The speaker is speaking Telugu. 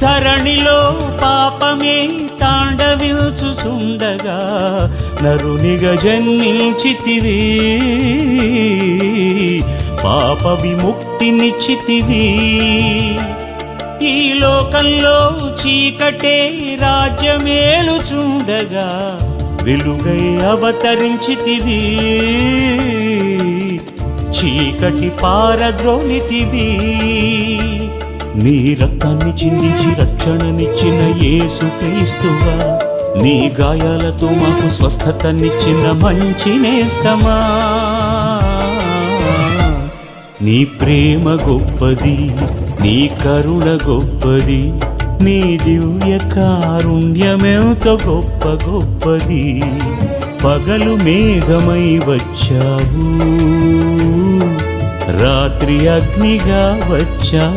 ధరణిలో పాపమే తాండవిల్చుచుండగా నరునిగా జన్మించితివి, పాప విముక్తినిచ్చితివి. ఈ లోకంలో చీకటే రాజ్యమేలుచుండగా వెలుగై అవతరించితివి, చీకటి పారద్రోలితివి. నీ రక్తాన్ని చిందించి రక్షణనిచ్చిన యేసు క్రీస్తువా, నీ గాయాలతో మాకు స్వస్థతనిచ్చిన మంచి నేస్తమా. నీ ప్రేమ గొప్పది, నీ కరుణ గొప్పది, నీ దివ్య కారుణ్యమెంతో గొప్ప గొప్పది. పగలు మేఘమై వచ్చావు, రాత్రి అగ్నిగా వచ్చావు.